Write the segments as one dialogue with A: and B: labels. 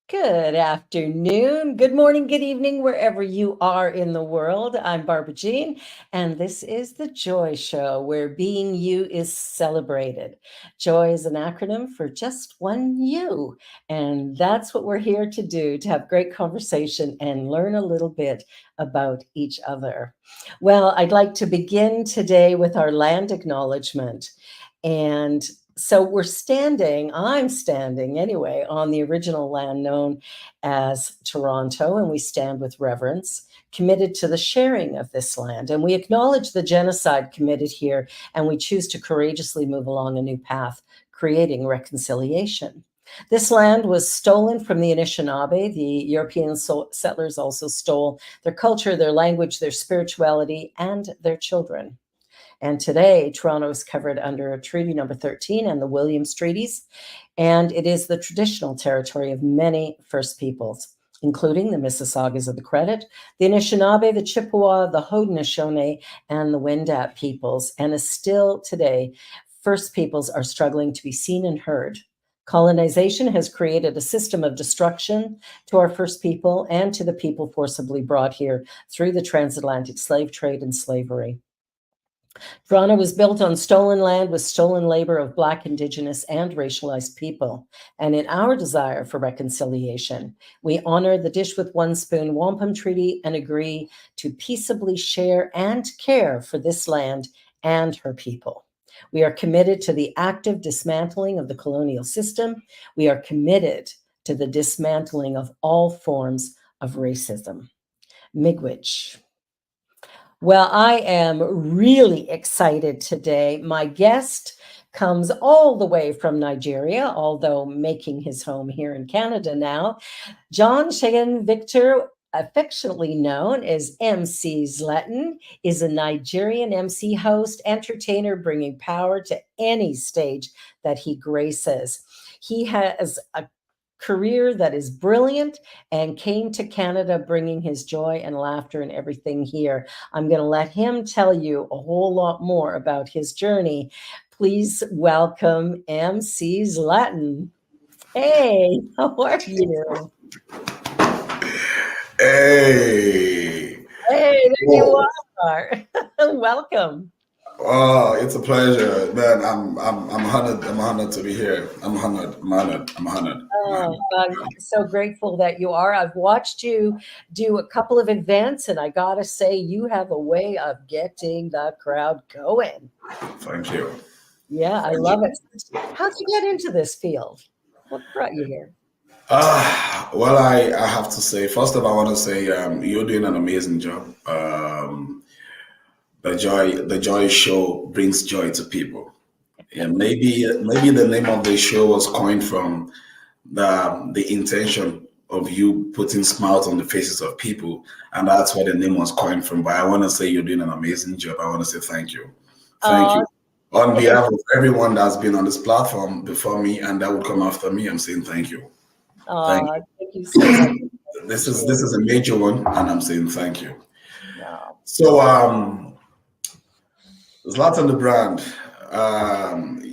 A: Good afternoon, good morning, good evening, wherever you are in the world. I'm Barbara Jean, and this is the Joy Show, where being you is celebrated. Joy is an acronym for just one you, and that's what we're here to do, to have great conversation and learn a little bit about each other. Well, I'd like to begin today with our land acknowledgement. And so I'm standing anyway, on the original land known as Toronto, and we stand with reverence, committed to the sharing of this land. And we acknowledge the genocide committed here, and we choose to courageously move along a new path, creating reconciliation. This land was stolen from the Anishinaabe. The European settlers also stole their culture, their language, their spirituality, and their children. And today, Toronto is covered under Treaty Number 13 and the Williams Treaties, and it is the traditional territory of many First Peoples, including the Mississaugas of the Credit, the Anishinaabe, the Chippewa, the Haudenosaunee, and the Wendat peoples, and is still today, First Peoples are struggling to be seen and heard. Colonization has created a system of destruction to our First People and to the people forcibly brought here through the transatlantic slave trade and slavery. Toronto was built on stolen land with stolen labor of Black, Indigenous, and racialized people. And in our desire for reconciliation, we honor the Dish with One Spoon Wampum Treaty and agree to peaceably share and care for this land and her people. We are committed to the active dismantling of the colonial system. We are committed to the dismantling of all forms of racism. Miigwech. Well, I am really excited today. My guest comes all the way from Nigeria, although making his home here in Canada now. John Shagan Victor, affectionately known as MC Zlatan, is a Nigerian MC host, entertainer, bringing power to any stage that he graces. He has a career that is brilliant and came to Canada bringing his joy and laughter and everything here. I'm going to let him tell you a whole lot more about his journey. Please welcome MC Zlatan. Hey, how are you?
B: Hey.
A: Hey, there you
B: Whoa.
A: are. Welcome.
B: Oh, it's a pleasure, man. I'm honored. I'm honored to be here. I'm honored. I'm honored. I'm honored. I'm
A: Oh,
B: honored.
A: I'm so grateful that you are. I've watched you do a couple of events, and I gotta say, you have a way of getting the crowd going.
B: Thank you.
A: Yeah, I
B: Thank
A: love
B: you.
A: it. How'd you get into this field? What brought you here?
B: Well, I have to say, first of all, I want to say you're doing an amazing job. The Joy Show brings joy to people. Yeah, maybe the name of the show was coined from the intention of you putting smiles on the faces of people, and that's where the name was coined from. But I want to say you're doing an amazing job. I want to say thank
A: Oh,
B: you on behalf of everyone that's been on this platform before me and that would come after me. I'm saying thank you.
A: thank you so much.
B: This
A: Appreciate
B: is this
A: it.
B: is a major one, and I'm saying thank you.
A: No.
B: So, Zlatan the brand.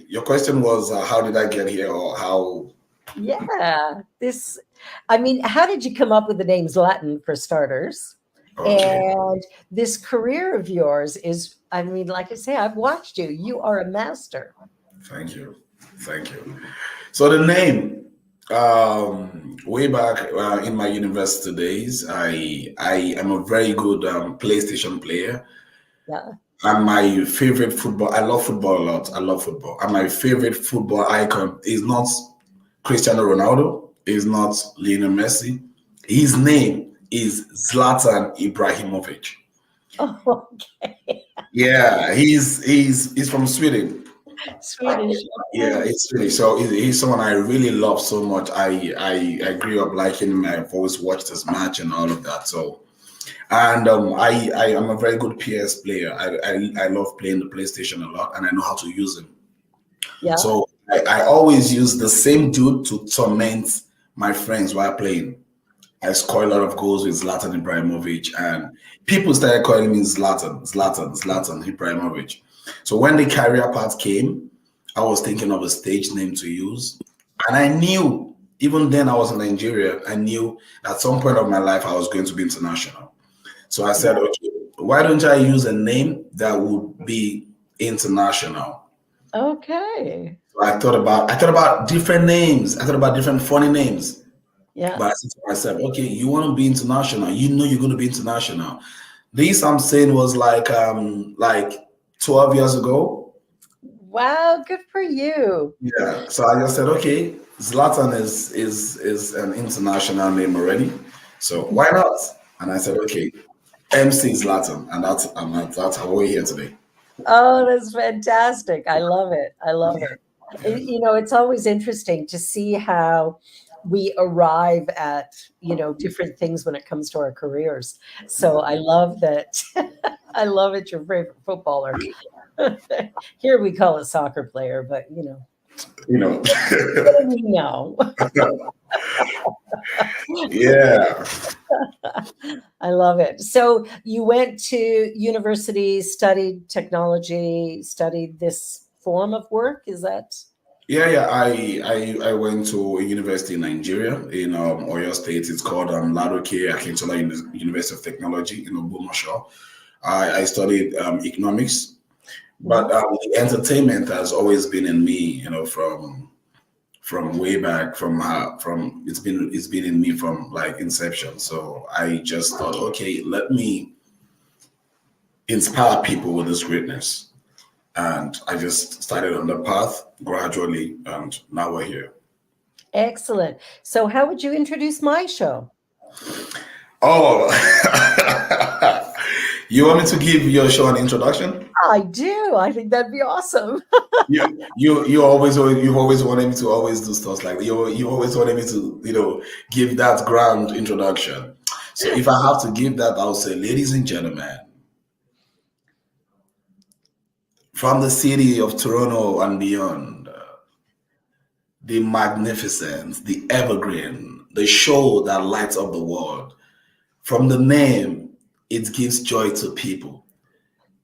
B: Your question was how did I get here, or how?
A: Yeah, I mean, how did you come up with the names Latin for starters?
B: Okay,
A: And this career of yours is, I mean, like I say, I've watched you. You are a master.
B: thank you, thank you. So the name, way back in my university days, I am a very good PlayStation player.
A: Yeah.
B: And my favorite football, I love football a lot. I love football. And my favorite football icon is not Cristiano Ronaldo, is not Lionel Messi. His name is Zlatan Ibrahimovic.
A: Oh, okay.
B: Yeah, he's from Sweden.
A: Swedish.
B: Yeah,
A: Okay.
B: it's really so he's someone I really love so much. I grew up liking him. I've always watched his match and all of that. So and I am a very good PS player. I love playing the PlayStation a lot, and I know how to use it.
A: Yeah.
B: So I always use the same dude to torment my friends while playing. I score a lot of goals with Zlatan Ibrahimovic, and people started calling me Zlatan Ibrahimovic. So when the career part came, I was thinking of a stage name to use, and I knew Even then, I was in Nigeria. I knew at some point of my life I was going to be international. So I said, okay, why don't I use a name that would be international?
A: Okay.
B: So I thought about different names. I thought about different funny names.
A: Yeah.
B: But I said to myself, okay, you want to be international. You know you're going to be international. This I'm saying was like 12 years ago.
A: Wow, good for you.
B: Yeah. So I just said, okay, Zlatan is an international name already. So why not? And I said, okay, MC Zlatan, and that's how we're here today.
A: Oh, that's fantastic. I love it. I love it. You know, it's always interesting to see how we arrive at, different things when it comes to our careers. So I love that. I love it. Your favorite footballer. Here we call it soccer player, but
B: You know.
A: what do we know?
B: Yeah.
A: I love it. So you went to university, studied technology, studied this form of work. Is that?
B: Yeah. I went to a university in Nigeria in Oyo State. It's called Ladoke Akintola University of Technology in Ogbomosho. I studied economics, but
A: Mhm.
B: the entertainment has always been in me. From way back, from it's been in me from like inception. So I just thought, okay, let me inspire people with this greatness, and I just started on the path gradually, and now we're here.
A: Excellent. So how would you introduce my show?
B: Oh, you want me to give your show an introduction?
A: I do. I think that'd be awesome.
B: You've always wanted me to always do stuff like that. You always wanted me to give that grand introduction. So if I have to give that, I'll say, ladies and gentlemen, from the city of Toronto and beyond, the magnificent, the evergreen, the show that lights up the world. From the name, it gives joy to people.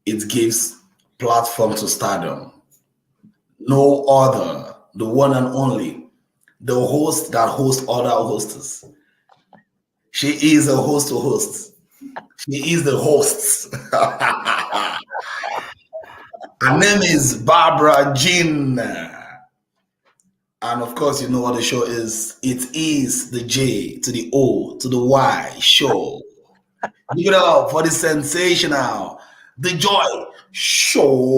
B: It gives platform to stardom. No other, the one and only, the host that hosts other hosts. She is a host to hosts. She is the host. Her name is Barbara Jean. And of course, you know what the show is. It is the J to the O to the Y show. Give it up for the sensational, the Joy Show.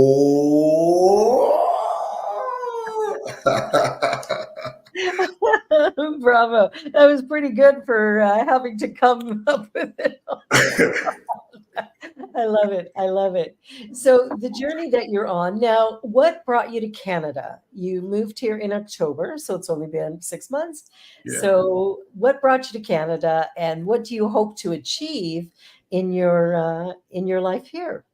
A: Bravo. That was pretty good for having to come up with it. I love it. I love it. So, the journey that you're on now, what brought you to Canada? You moved here in October, so it's only been 6 months.
B: Yeah.
A: So, what brought you to Canada, and what do you hope to achieve in your life here?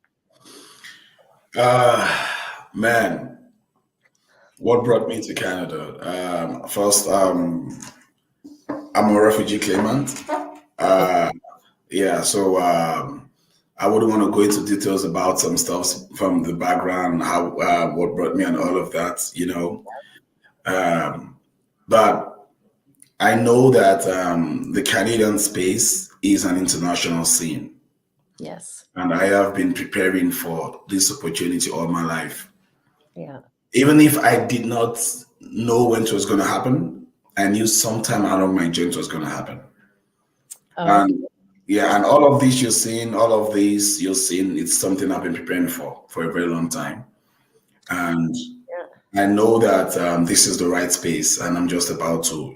B: Man, what brought me to Canada? First, I'm a refugee claimant. Uh, yeah, so I wouldn't want to go into details about some stuff from the background, how what brought me and all of that. But I know that the Canadian space is an international scene,
A: Yes.
B: and I have been preparing for this opportunity all my life.
A: Yeah.
B: Even if I did not know when it was going to happen, I knew sometime along my journey it was going to happen.
A: Okay.
B: And yeah, and all of this all of this you're seeing, it's something I've been preparing for a very long time. And
A: Yeah.
B: I know that this is the right space, and I'm just about to,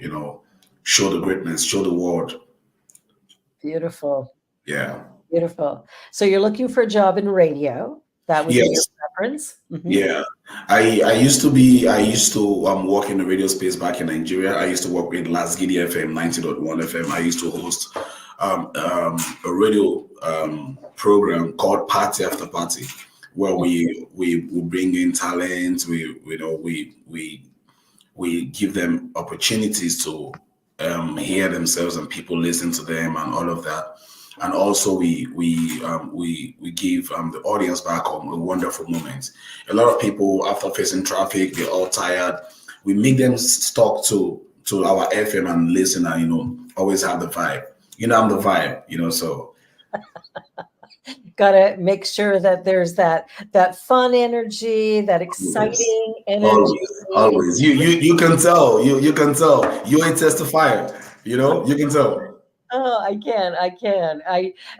B: show the greatness, show the world.
A: Beautiful.
B: Yeah.
A: Beautiful. So, you're looking for a job in radio. That would be your
B: Yes.
A: preference. Mhm.
B: Yeah. I used to work in the radio space back in Nigeria. I used to work with Las Gidi FM 90.1 FM. I used to host a radio program called Party After Party, where we bring in talent. We give them opportunities to hear themselves, and people listen to them and all of that. And also we give the audience back home a wonderful moment. A lot of people, after facing traffic, they're all tired. We make them talk to to our FM and listen and always have the vibe. I'm the vibe. So
A: Got to make sure that there's that fun energy, that
B: always,
A: exciting energy.
B: always. You can tell. You can tell. You're a testifier. You can tell.
A: Oh, I can. I can.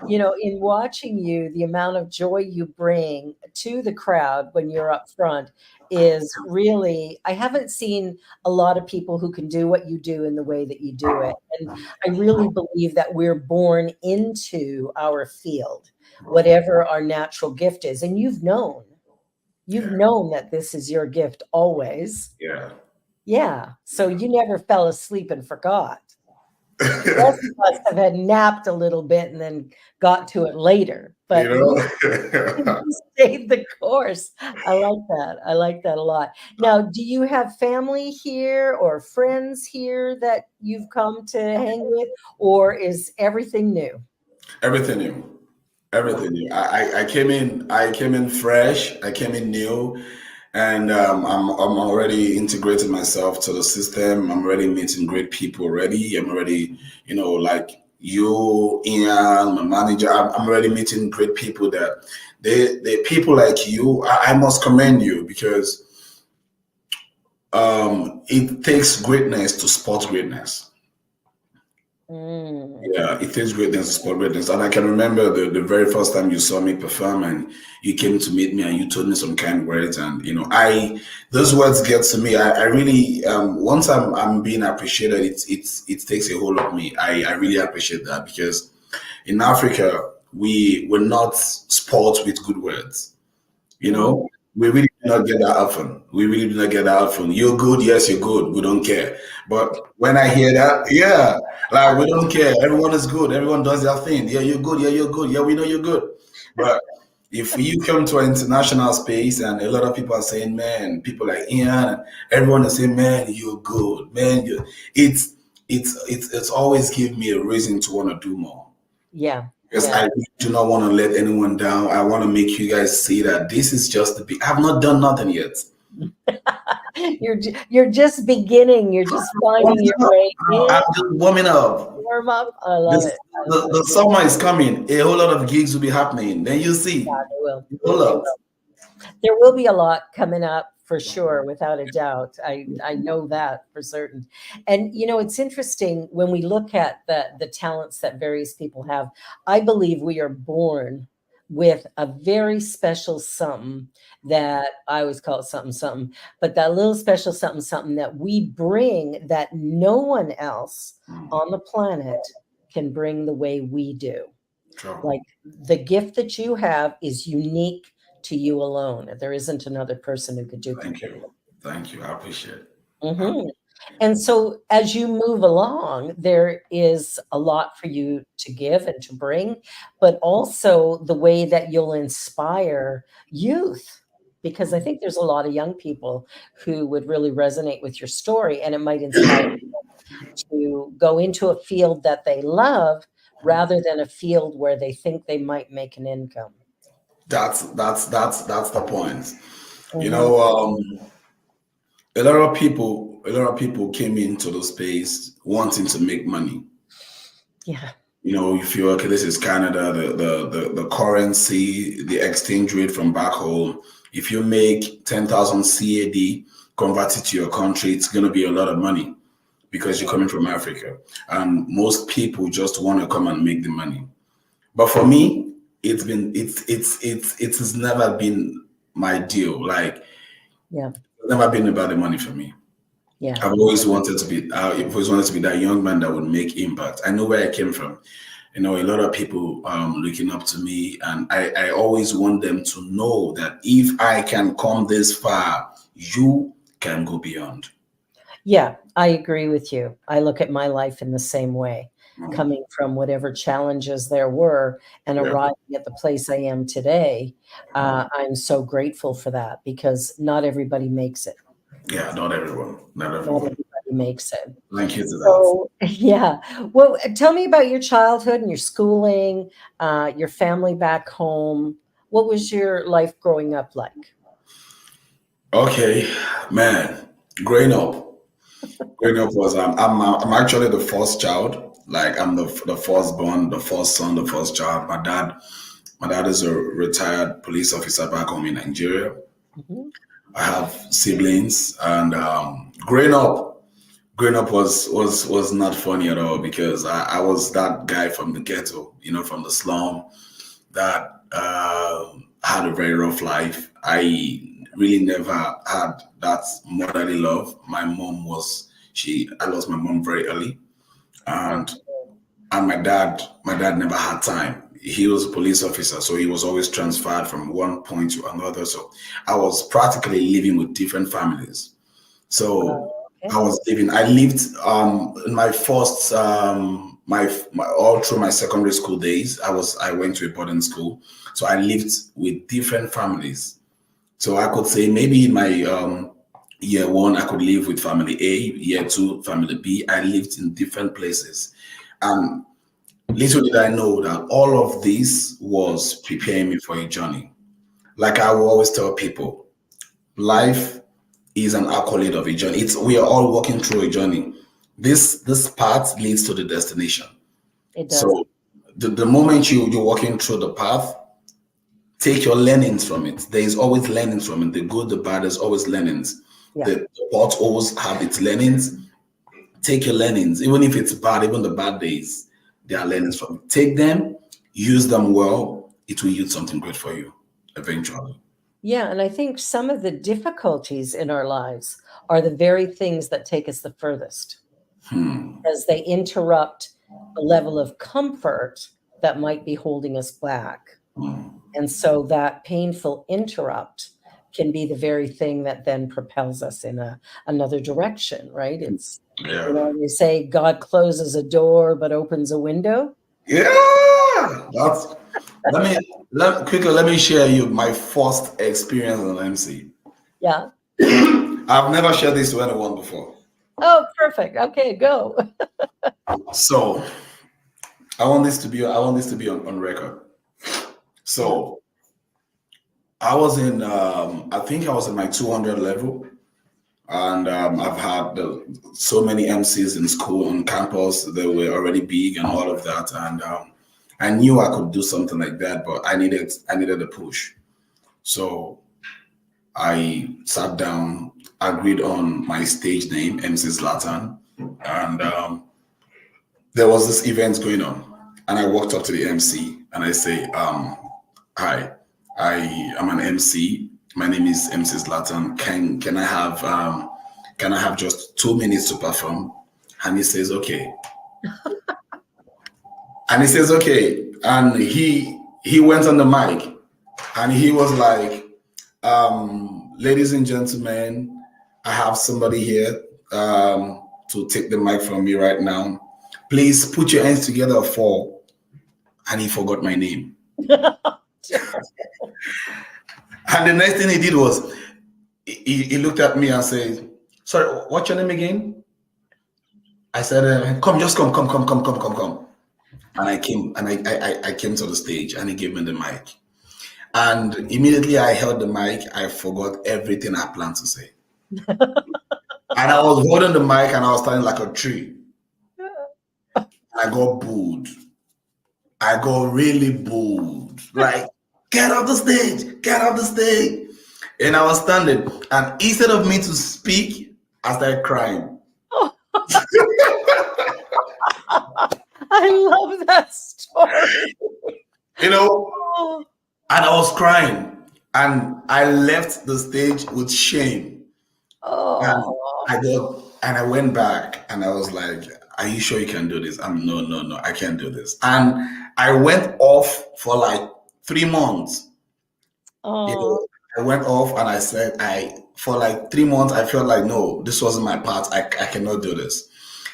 A: In watching you, the amount of joy you bring to the crowd when you're up front is really, I haven't seen a lot of people who can do what you do in the way that you do it. And I really believe that we're born into our field, whatever our natural gift is. And you've
B: Yeah.
A: known that this is your gift always.
B: Yeah.
A: Yeah. So you never fell asleep and forgot. The rest of us have had napped a little bit and then got to it later,
B: you
A: but
B: know.
A: you stayed the course. I like that. I like that a lot. Now, do you have family here or friends here that you've come to hang with, or is everything new?
B: Everything new. Everything new. I came in fresh. I came in new, and I'm already integrating myself to the system. I'm already meeting great people already. I'm already, like you, Ian, my manager. I'm already meeting great people that they people like you. I must commend you because it takes greatness to spot greatness.
A: Mm,
B: Yeah, it takes greatness to spot greatness. And I can remember the very first time you saw me perform and you came to meet me and you told me some kind words. And, those words get to me. I really, once I'm being appreciated, it takes a hold of me. I really appreciate that because in Africa, we're not sport with good words. You
A: mm,
B: know, we really do not get that often. We really do not get that often. You're good, yes, you're good. We don't care. But when I hear that, yeah, like we don't care. Everyone is good. Everyone does their thing. Yeah, you're good. Yeah, you're good. Yeah, we know you're good. But if you come to an international space and a lot of people are saying, man, people like Ian, everyone is saying, man, you're good, man. It's always give me a reason to want to do more.
A: yeah,
B: Because
A: yeah.
B: I really do not want to let anyone down. I want to make you guys see that this is just the I've not done nothing yet.
A: You're just beginning. You're just finding
B: Warming
A: your
B: up.
A: way in.
B: I'm just warming up.
A: Warm up. I love
B: This
A: it. I love
B: the
A: it.
B: summer is coming. A whole lot of gigs will be happening. Then you see.
A: They will.
B: A whole
A: They
B: lot.
A: will. There will be a lot coming up for sure, without a doubt. I know that for certain. And it's interesting when we look at the talents that various people have. I believe we are born with a very special something that I always call it something something, but that little special something something that we bring that no one else
B: Mm,
A: on the planet can bring the way we do.
B: True.
A: Like the gift that you have is unique to you alone. There isn't another person who could
B: Thank
A: duplicate
B: you.
A: it.
B: Thank you. I appreciate it.
A: Mhm. And so as you move along, there is a lot for you to give and to bring, but also the way that you'll inspire youth. Because I think there's a lot of young people who would really resonate with your story, and it might inspire to go into a field that they love rather than a field where they think they might make an income.
B: That's the point. You
A: Mhm.
B: know, a lot of people came into the space wanting to make money.
A: Yeah.
B: If you're okay, this is Canada, the currency, the exchange rate from back home. If you make 10,000 CAD, convert it to your country, it's gonna be a lot of money because you're coming from Africa. And most people just want to come and make the money. But for me, it has never been my deal. Like
A: Yeah.
B: it's never been about the money for me.
A: Yeah.
B: I've always wanted to be. I've always wanted to be that young man that would make impact. I know where I came from. A lot of people looking up to me, and I always want them to know that if I can come this far, you can go beyond.
A: Yeah, I agree with you. I look at my life in the same way,
B: Mm,
A: coming from whatever challenges there were and
B: yeah,
A: arriving at the place I am today. I'm so grateful for that because not everybody makes it.
B: yeah. Not everyone. Not
A: Not
B: everyone.
A: everybody makes it.
B: Thank you to that.
A: So, yeah. Well, tell me about your childhood and your schooling, your family back home. What was your life growing up like?
B: Okay, man. Growing up. Growing up was I'm actually the first child. Like I'm the firstborn, the first son, the first child. My dad is a retired police officer back home in Nigeria.
A: Mhm.
B: I have siblings, and growing up was not funny at all because I was that guy from the ghetto, from the slum that had a very rough life. I really never had that motherly love. I lost my mom very early,
A: Oh,
B: and my dad never had time. He was a police officer, so he was always transferred from one point to another. So I was practically living with different families. So
A: okay.
B: I lived in my first my all through my secondary school days. I went to a boarding school. So I lived with different families. So I could say maybe in my year one I could live with family A, year two family B. I lived in different places. And little did I know that all of this was preparing me for a journey. Like I will always tell people, life is an accolade of a journey. We are all walking through a journey. This path leads to the destination.
A: It does.
B: So the moment you're walking through the path, take your learnings from it. There is always learnings from it. The good, the bad, there's always learnings.
A: Yeah.
B: The potholes have its learnings. Take your learnings, even if it's bad, even the bad days, there are learnings from it. Take them, use them well. It will yield something great for you eventually.
A: Yeah, and I think some of the difficulties in our lives are the very things that take us the furthest,
B: Hmm.
A: as they interrupt a level of comfort that might be holding us back.
B: Hmm.
A: And so that painful interrupt can be the very thing that then propels us in another direction, right? It's,
B: Yeah.
A: you say God closes a door but opens a window.
B: Yeah. That's let me share you my first experience as an MC.
A: Yeah.
B: I've never shared this to anyone before.
A: Oh, perfect. Okay, go.
B: So I want this to be on record.
A: Yeah.
B: So I think I was in my 200 level, and I've had so many MCs in school on campus. They were already big and all of that, and I knew I could do something like that, but I needed a push. So I sat down, agreed on my stage name, MC Zlatan, and there was this event going on, and I walked up to the MC and I say, "Hi, I am an MC. My name is MC Zlatan. Can I have just 2 minutes to perform?" And he says, "Okay." And he says, "Okay." And he went on the mic, and he was like, "Ladies and gentlemen, I have somebody here to take the mic from me right now. Please put your hands together for," and he forgot my name. And the next thing he did was he looked at me and said, "Sorry, what's your name again?" I said, "Come, just come, come, come, come, come, come, come." And I came and I came to the stage and he gave me the mic. And immediately I held the mic, I forgot everything I planned to say. And I was holding the mic and I was standing like a tree. I got booed. I got really booed. Like, get off the stage, get off the stage. And I was standing. And instead of me to speak, I started crying.
A: Oh, I love that story.
B: You know,
A: Oh,
B: and I was crying. And I left the stage with shame. And
A: oh,
B: I went back and I was like, "Are you sure you can do this?" I'm no, no, no, I can't do this. And I went off for like 3 months. You
A: oh.
B: know, I went off and I said, for like 3 months, I felt like, no, this wasn't my part. I cannot do this.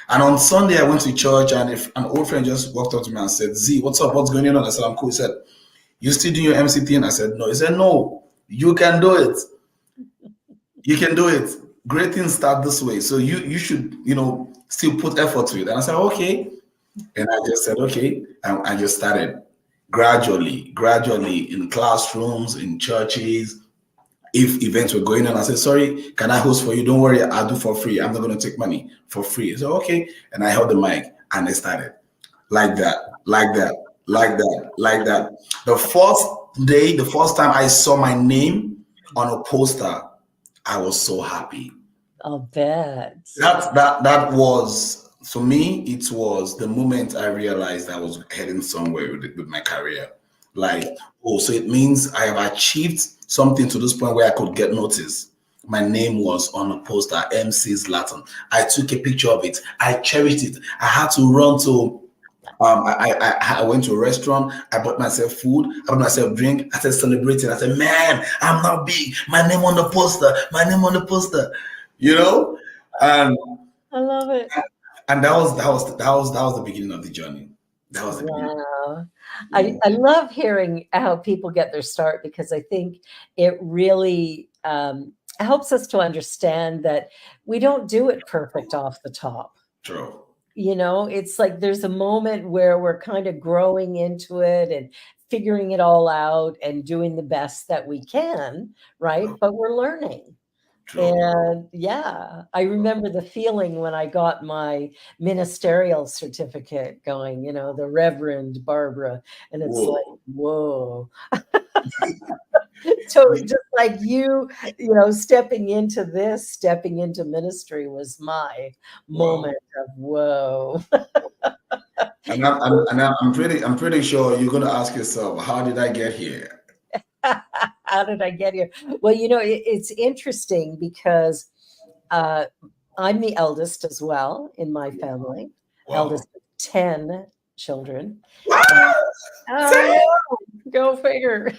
B: And on Sunday, I went to church and if an old friend just walked up to me and said, "Z, what's up? What's going on?" I said, "I'm cool." He said, "You still do your MC thing?" I said, "No." He said, "No, you can do it. You can do it. Great things start this way. So you should, still put effort to it." And I said, "Okay." And I just said, "Okay." And I just started gradually in classrooms, in churches. if events were going on, I said, sorry, can I host for you? Don't worry, I'll do for free. I'm not going to take money for free. So, okay. And I held the mic and I started like that, like that, like that, like that. The first day, the first time I saw my name on a poster, I was so happy.
A: I'll bet.
B: That was, for me, it was the moment I realized I was heading somewhere with my career. Like, oh, so it means I have achieved something to this point where I could get noticed. My name was on a poster, MC Zlatan. I took a picture of it. I cherished it. I had to run to I went to a restaurant. I bought myself food. I bought myself drink. I started celebrating. I said, "Man, I'm not big. My name on the poster. My name on the poster." You know, and
A: I love it.
B: that was the beginning of the journey. That was the beginning.
A: Wow.
B: Yeah.
A: I love hearing how people get their start because I think it really helps us to understand that we don't do it perfect off the top.
B: True.
A: You know, it's like there's a moment where we're kind of growing into it and figuring it all out and doing the best that we can, right?
B: True.
A: But we're learning.
B: True.
A: And yeah, I remember the feeling when I got my ministerial certificate going, you know, the Reverend Barbara. And it's like,
B: Whoa.
A: whoa. So just like you know, stepping into this, stepping into ministry was my
B: Wow.
A: moment of whoa.
B: I'm pretty sure you're gonna ask yourself, how did I get here?
A: How did I get here? Well, you know, it's interesting because uh, I'm the eldest as well in my family,
B: Wow.
A: eldest of 10 children.
B: What?
A: And I know, go figure.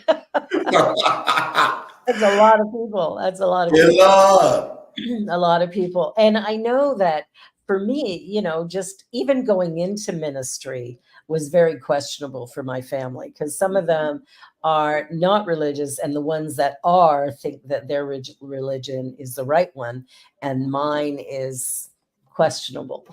A: That's a lot of people. That's a lot of
B: A
A: people.
B: lot.
A: A lot of people. And I know that for me, you know, just even going into ministry was very questionable for my family because some of them are not religious, and the ones that are think that their religion is the right one, and mine is questionable.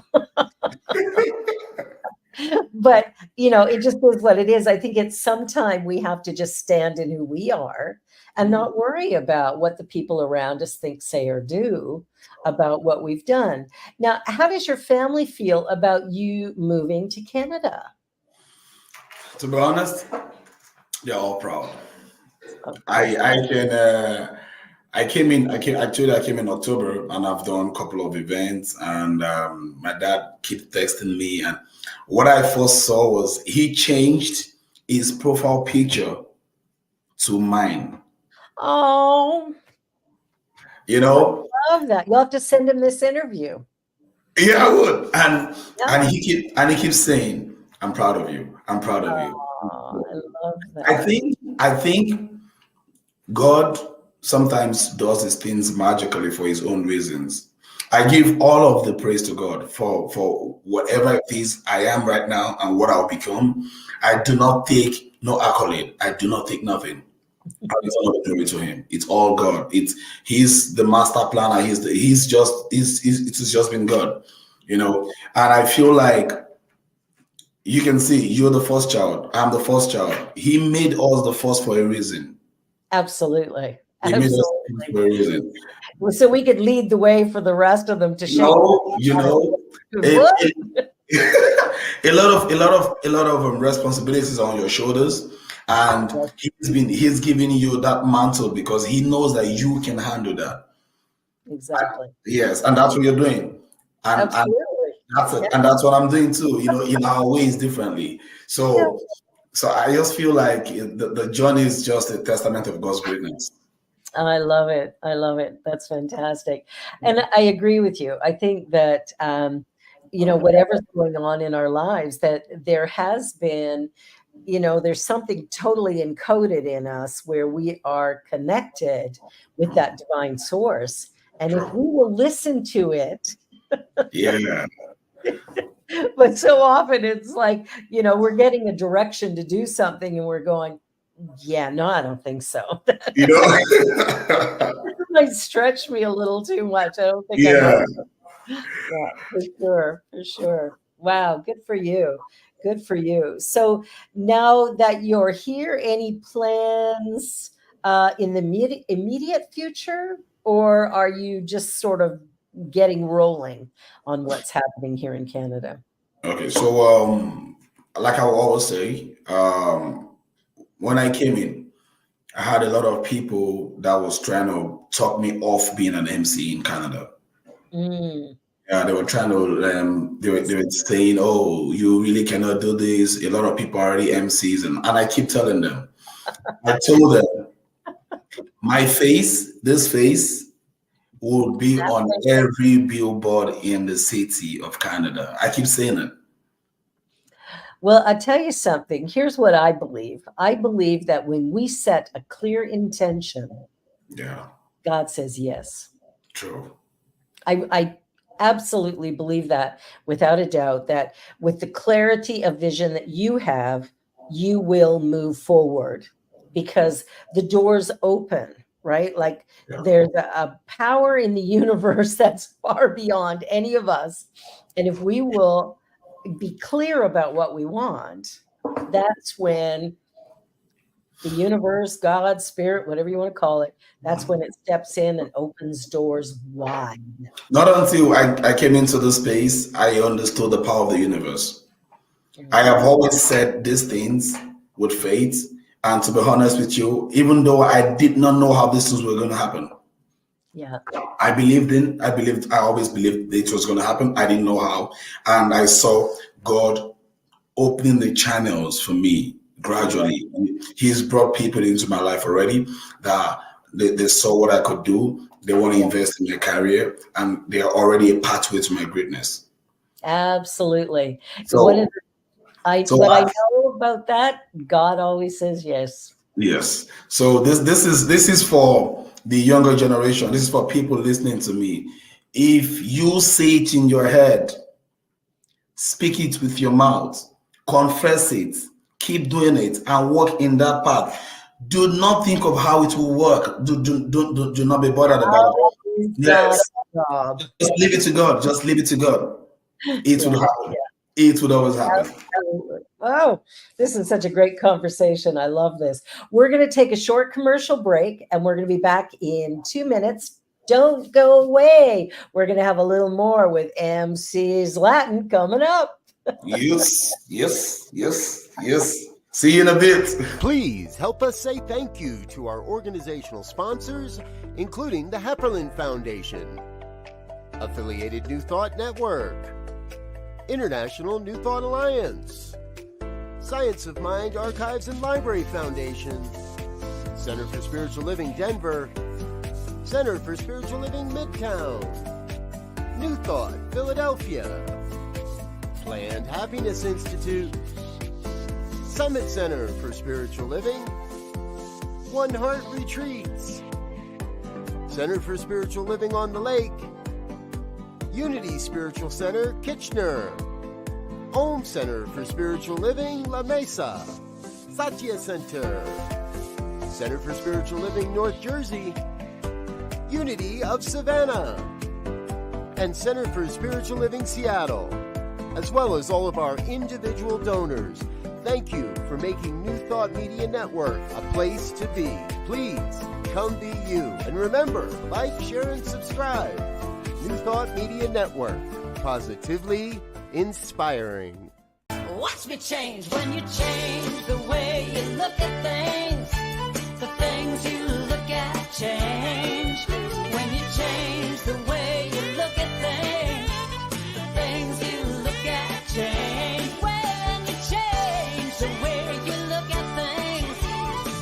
A: But you know, it just is what it is. I think at some time we have to just stand in who we are and not worry about what the people around us think, say, or do about what we've done. Now, how does your family feel about you moving to Canada?
B: To be honest, they're all proud.
A: I
B: I can I came in October and I've done a couple of events and my dad kept texting me and what I first saw was he changed his profile picture to mine.
A: oh,
B: You
A: I
B: know?
A: love that. You'll have to send him this interview.
B: Yeah, I would. And
A: Yeah.
B: he keeps saying, I'm proud of you. I'm proud of you.
A: Oh, I love
B: I
A: that.
B: think I think God sometimes does his things magically for his own reasons. I give all of the praise to God for whatever it is I am right now and what I'll become. I do not take no accolade. I do not take nothing. I return all the glory to him. It's all God. He's the master planner. It has just been God, you know. And I feel like you can see you're the first child. I'm the first child. He made us the first for a reason.
A: Absolutely.
B: He made us
A: Absolutely.
B: for a reason.
A: Well, so we could lead the way for the rest of them to
B: You
A: shake their
B: know, you
A: head and
B: know,
A: go,
B: it,
A: what?
B: it a lot of responsibilities are on your shoulders, and
A: Yes,
B: he's giving you that mantle because he knows that you can handle that.
A: exactly.
B: Yes, and that's what you're doing, and
A: Absolutely.
B: that's it,
A: Yeah.
B: and that's what I'm doing too. You know, in our ways differently.
A: Yeah.
B: So I just feel like the journey is just a testament of God's greatness.
A: I love it. I love it. That's fantastic. And I agree with you. I think that, you know, whatever's going on in our lives, that there has been, you know, there's something totally encoded in us where we are connected with that divine source. And if
B: True.
A: we will listen to it,
B: Yeah.
A: but so often it's like, you know, we're getting a direction to do something and we're going, yeah, no, I don't think so.
B: You know.
A: Might stretch me a little too much. I don't think I want.
B: Yeah.
A: Yeah, for sure, for sure. Wow, good for you. Good for you. So now that you're here, any plans in the immediate future, or are you just sort of getting rolling on what's happening here in Canada?
B: Okay, so like I will always say, when I came in, I had a lot of people that was trying to talk me off being an MC in Canada.
A: Mm.
B: Yeah, they were trying to they were saying, "Oh, you really cannot do this." A lot of people are already MCs, and I keep telling them, I told them, this face, will be on every billboard in the city of Canada. I keep saying it.
A: Well, I tell you something. Here's what I believe. I believe that when we set a clear intention,
B: Yeah,
A: God says yes.
B: true.
A: I absolutely believe that without a doubt, that with the clarity of vision that you have, you will move forward because the doors open, right? Like
B: Yeah.
A: there's a power in the universe that's far beyond any of us. And if we will be clear about what we want, that's when the universe, God, spirit, whatever you want to call it, that's when it steps in and opens doors wide.
B: Not until I came into this space, I understood the power of the universe. I have always said these things with faith. And to be honest with you, even though I did not know how these things were going to happen,
A: Yeah.
B: I always believed it was going to happen. I didn't know how. And I saw God opening the channels for me gradually. He's brought people into my life already that they saw what I could do. They want to invest in my career, and they are already a pathway to my greatness.
A: Absolutely.
B: So,
A: what
B: so
A: I know about that, God always says yes.
B: yes. So this is for the younger generation. This is for people listening to me. If you say it in your head, speak it with your mouth, confess it, keep doing it, and walk in that path. Do not think of how it will work. Do not be bothered about it. Yes. Just leave it to God. Just leave it to God. It will happen. It would always happen.
A: Absolutely. Oh, this is such a great conversation. I love this. We're going to take a short commercial break and we're going to be back in 2 minutes. Don't go away. We're going to have a little more with MC Zlatan coming up.
B: Yes. See you in a bit.
C: Please help us say thank you to our organizational sponsors, including the Hepperlin Foundation, Affiliated New Thought Network, International New Thought Alliance, Science of Mind Archives and Library Foundation, Center for Spiritual Living Denver, Center for Spiritual Living Midtown, New Thought Philadelphia, Planned Happiness Institute, Summit Center for Spiritual Living, One Heart Retreats, Center for Spiritual Living on the Lake, Unity Spiritual Center, Kitchener, Home Center for Spiritual Living, La Mesa, Satya Center, Center for Spiritual Living, North Jersey, Unity of Savannah, and Center for Spiritual Living, Seattle, as well as all of our individual donors. Thank you for making New Thought Media Network a place to be. Please come be you. And remember, like, share, and subscribe. New Thought Media Network, positively inspiring.
D: Watch me change when you change the way you look at things. The things you look at change. When you change the way you look at things, the things you look at change. When you change the way you look at things,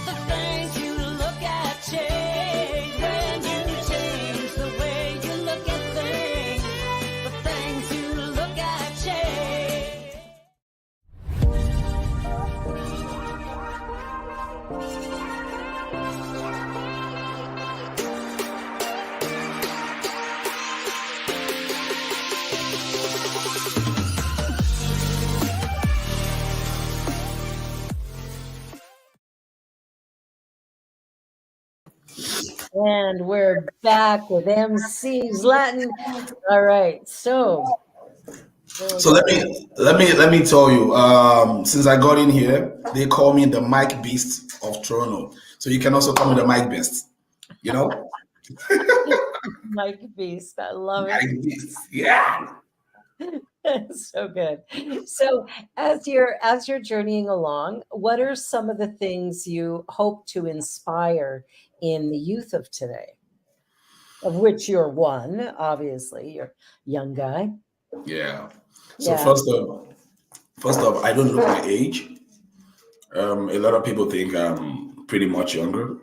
D: the things you look at change. When you change the way you look at things, the things you look at change.
A: And we're back with MC Zlatan. All right. So
B: let me tell you. Since I got in here, they call me the Mike Beast of Toronto. So you can also call me the Mike Best. You know,
A: Mike Beast. I love it.
B: Mike Best. Yeah.
A: So good. So as you're journeying along, what are some of the things you hope to inspire in the youth of today? Of which you're one, obviously. You're a young guy.
B: Yeah. So
A: Yeah.
B: first off, I don't look my age. A lot of people think I'm pretty much younger.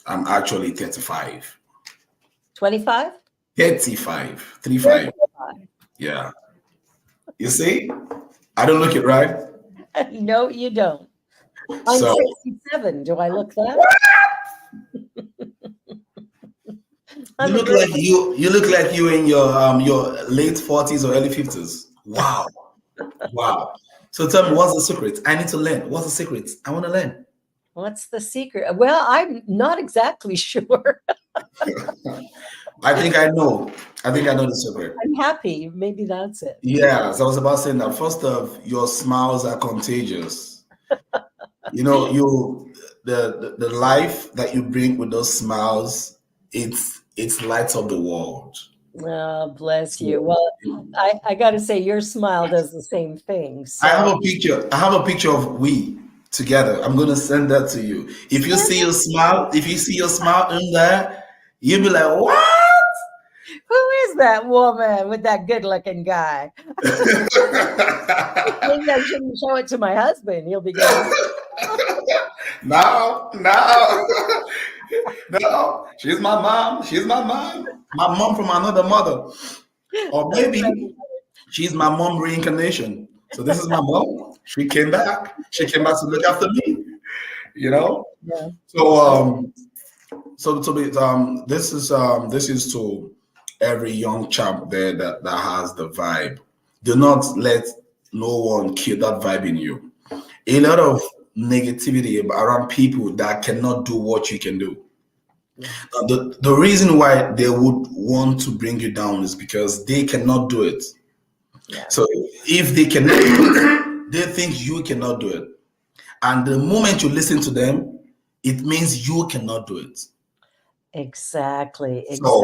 B: I'm actually 35.
A: 25?
B: 35. 35. Yeah. You see? I don't look it right.
A: No, you don't. I'm
B: So
A: 67. Do I look that?
B: you look like you in your late 40s or early 50s. Wow. Wow. So tell me, what's the secret? I need to learn. What's the secret? I want to learn.
A: What's the secret? Well, I'm not exactly sure.
B: I think I know. I think I know the secret.
A: I'm happy. Maybe that's it.
B: Yeah, so I was about saying that first off, your smiles are contagious. You know, the life that you bring with those smiles, it's lights up the world.
A: Oh, bless you. Well, I got to say, your smile does the same thing. So.
B: I have a picture of we together. I'm gonna send that to you. If you see your smile, in there, you'll be like, what?
A: Who is that woman with that good-looking guy? Maybe I shouldn't show it to my husband. He'll be going,
B: No. No. She's my mom. My mom from another mother. Or maybe she's my mom reincarnation. So this is my mom. She came back. She came back to look after me. You know?
A: Yeah.
B: This is to every young chap there that has the vibe. Do not let no one kill that vibe in you. A lot of negativity around people that cannot do what you can do. The reason why they would want to bring you down is because they cannot do it.
A: Yeah.
B: So if they cannot do it, they think you cannot do it. And the moment you listen to them, it means you cannot do it.
A: Exactly.
B: So,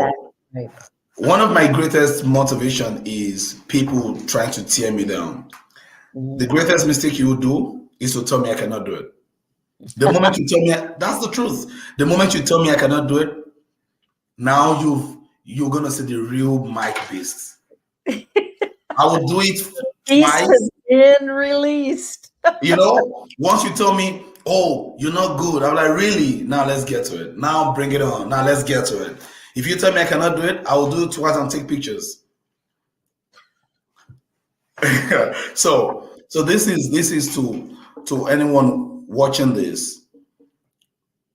A: Right.
B: one of my greatest motivation is people trying to tear me down. The greatest mistake you will do is to tell me I cannot do it. The moment you tell me, that's the truth. The moment you tell me I cannot do it, now you're gonna see the real Mike Beast. I will do it
A: Beast
B: twice.
A: has been released.
B: You know, once you tell me, oh, you're not good, I'm like, really? Now let's get to it. Now bring it on. Now let's get to it. If you tell me I cannot do it, I will do it twice and take pictures. So this is to anyone watching this.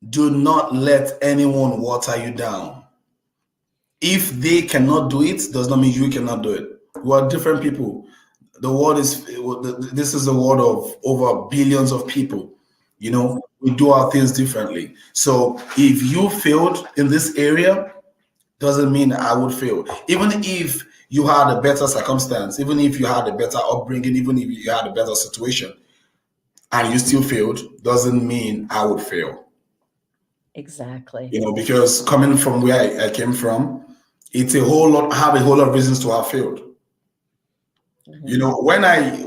B: Do not let anyone water you down. If they cannot do it, does not mean you cannot do it. We are different people. This is a world of over billions of people. You know, we do our things differently. So if you failed in this area, doesn't mean I would fail. Even if you had a better circumstance, even if you had a better upbringing, even if you had a better situation, and you still failed, doesn't mean I would fail.
A: Exactly.
B: You know, because coming from where I came from, it's a whole lot. I have a whole lot of reasons to have failed. Mm-hmm. You know, when I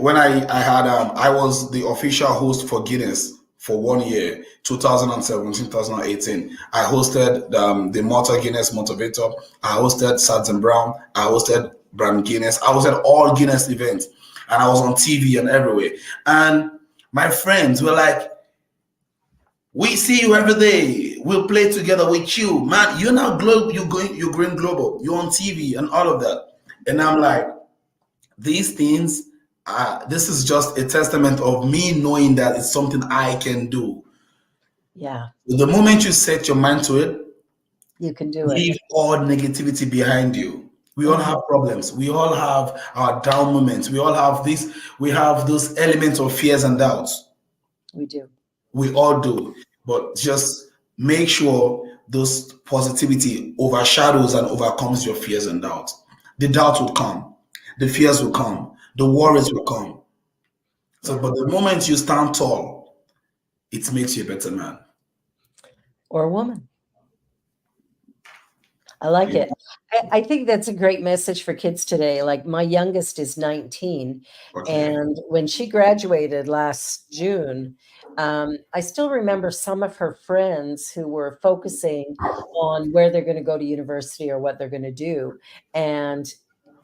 B: was the official host for Guinness for 1 year, 2017, 2018. I hosted the Motor Guinness Motivator. I hosted Sads & Brown. I hosted Brand Guinness. I hosted all Guinness events, and I was on TV and everywhere. And my friends were like, "We see you every day. We'll play together with you, man. You're now global. You're going global. You're on TV and all of that." And I'm like, these things. This is just a testament of me knowing that it's something I can do.
A: Yeah.
B: The moment you set your mind to it,
A: you can do it.
B: Leave all negativity behind you. We all have problems. We all have our down moments. We all have this. We have those elements of fears and doubts.
A: We do.
B: We all do. But just make sure those positivity overshadows and overcomes your fears and doubts. The doubts will come. The fears will come. The worries will come. So, but the moment you stand tall, it makes you a better man.
A: or a woman. I like
B: Yeah.
A: it. I think that's a great message for kids today. Like my youngest is 19,
B: Okay.
A: and when she graduated last June, I still remember some of her friends who were focusing on where they're going to go to university or what they're going to do. And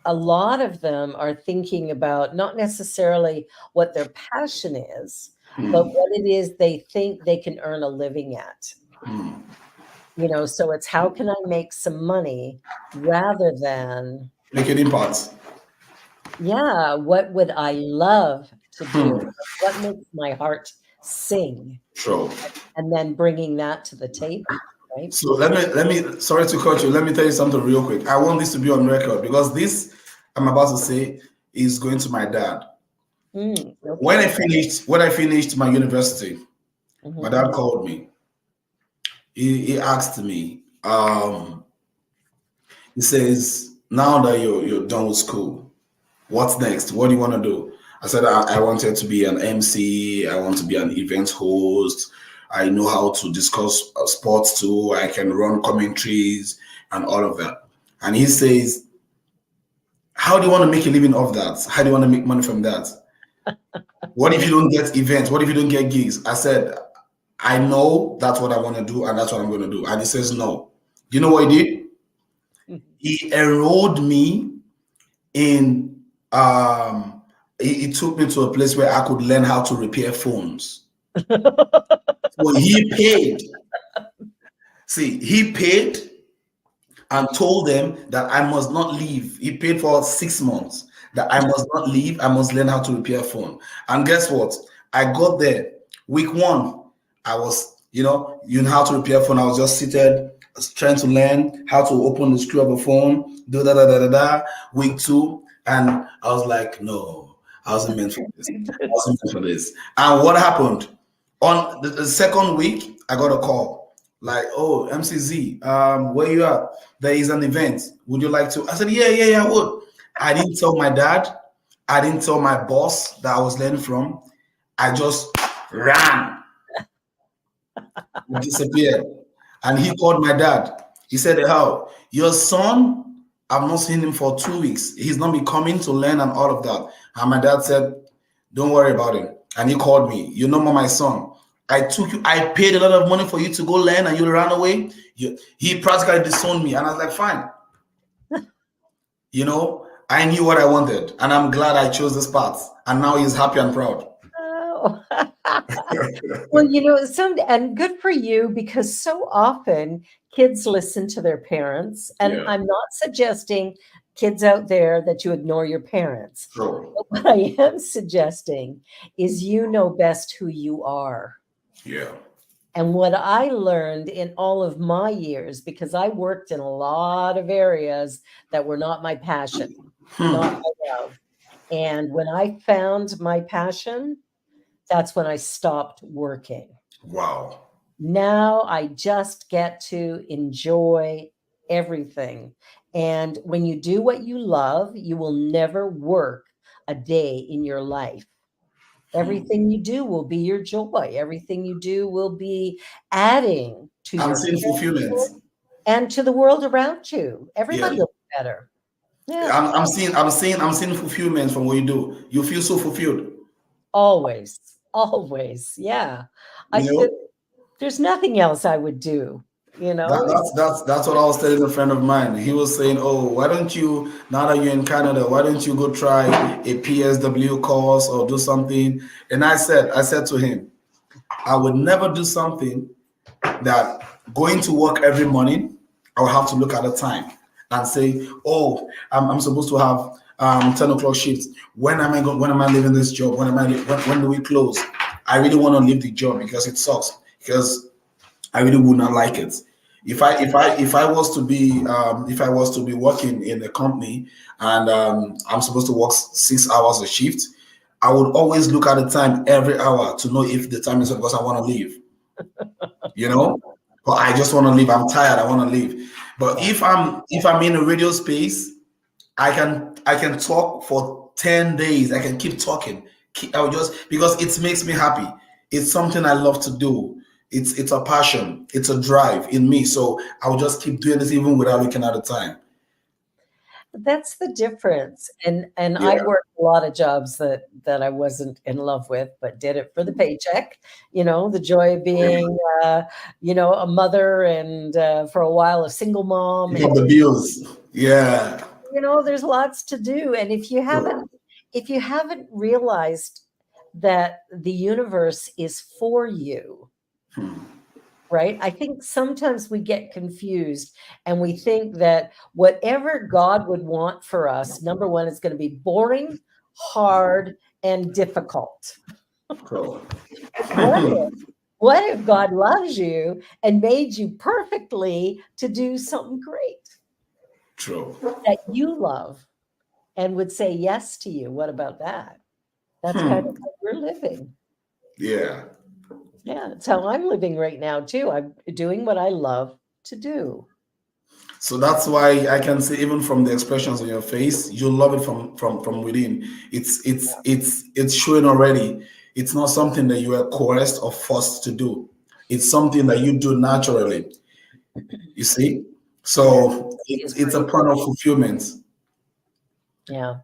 A: a lot of them are thinking about not necessarily what their passion is, but
B: Hmm.
A: what it is they think they can earn a living at.
B: Hmm.
A: So it's how can I make some money rather than,
B: Make an impact.
A: yeah, what would I love to do?
B: Hmm.
A: What makes my heart sing?
B: Sure.
A: And then bringing that to the table, right?
B: So let me sorry to cut you. Let me tell you something real quick. I want this to be on record because this I'm about to say is going to my dad. When I
A: Okay.
B: finished my university, my
A: Mhm.
B: dad called me. He asked me, he says, now that you're done with school, what's next? What do you want to do? I said, I wanted to be an MC. I want to be an event host. I know how to discuss sports too. I can run commentaries and all of that. And he says, how do you want to make a living off that? How do you want to make money from that? What if you don't get events? What if you don't get gigs? I said, I know that's what I want to do and that's what I'm going to do. And he says, no. You know what he did? He enrolled me in he took me to a place where I could learn how to repair phones. So he paid. See, he paid and told them that I must not leave. He paid for 6 months that I must not leave. I must learn how to repair phone. And guess what? I got there. Week one, I was, you know how to repair phone. I was just seated, trying to learn how to open the screw of a phone, do da da da da da. Week two, and I was like, no, I wasn't meant for this. I wasn't meant for this. And what happened? On the second week, I got a call like, oh, MCZ, where you at? There is an event. Would you like to? I said, yeah, I would. I didn't tell my dad. I didn't tell my boss that I was learning from. I just ran. I disappeared. And he called my dad. He said, how? Your son, I've not seen him for 2 weeks. He's not been coming to learn and all of that. And my dad said, don't worry about him. And he called me. You know, my son, I paid a lot of money for you to go learn and you ran away. He practically disowned me. And I was like, fine. I knew what I wanted. And I'm glad I chose this path. And now he's happy and proud.
A: Oh. Well, and good for you because so often kids listen to their parents. And
B: Yeah.
A: I'm not suggesting kids out there that you ignore your parents.
B: Sure.
A: But what I am suggesting is you know best who you are.
B: Yeah.
A: And what I learned in all of my years, because I worked in a lot of areas that were not my passion, not my love. And when I found my passion, that's when I stopped working.
B: Wow.
A: Now I just get to enjoy everything. And when you do what you love, you will never work a day in your life. Everything you do will be your joy. Everything you do will be adding to
B: I'm
A: your
B: seeing fulfillment.
A: and to the world around you. Everybody
B: Yeah.
A: will be better. Yeah,
B: I'm seeing fulfillment from what you do. You feel so fulfilled.
A: always, always. Yeah,
B: You know,
A: there's nothing else I would do.
B: that's what I was telling a friend of mine. He was saying, "Oh, why don't you now that you're in Canada? Why don't you go try a PSW course or do something?" And I said to him, "I would never do something that going to work every morning. I will have to look at the time and say, oh, I'm supposed to have 10 o'clock shifts. When am I leaving this job? When do we close? I really want to leave the job because it sucks. Because I really would not like it. If I was to be working in a company and I'm supposed to work 6 hours a shift, I would always look at the time every hour to know if the time is up because I want to leave. But I just want to leave. I'm tired. I want to leave. But if I'm in a radio space, I can talk for 10 days. I can keep talking. I'll just because it makes me happy. It's something I love to do. It's a passion. It's a drive in me. So I will just keep doing this even without looking at the time.
A: That's the difference. And I
B: Yeah.
A: worked a lot of jobs that I wasn't in love with, but did it for the paycheck. The joy of being, a mother and for a while a single mom.
B: Pick up
A: And
B: the bills. Yeah.
A: there's lots to do. And if you haven't realized that the universe is for you, right? I think sometimes we get confused and we think that whatever God would want for us, number one, is going to be boring, hard, and difficult.
B: Cool.
A: What if God loves you and made you perfectly to do something great
B: True.
A: that you love and would say yes to you? What about that? That's kind of how we're living.
B: Yeah.
A: Yeah, it's how I'm living right now too. I'm doing what I love to do.
B: So that's why I can say, even from the expressions on your face, you love it from within. It's showing already. It's not something that you are coerced or forced to do. It's something that you do naturally. You see? So it's a part of fulfillment.
A: Yeah.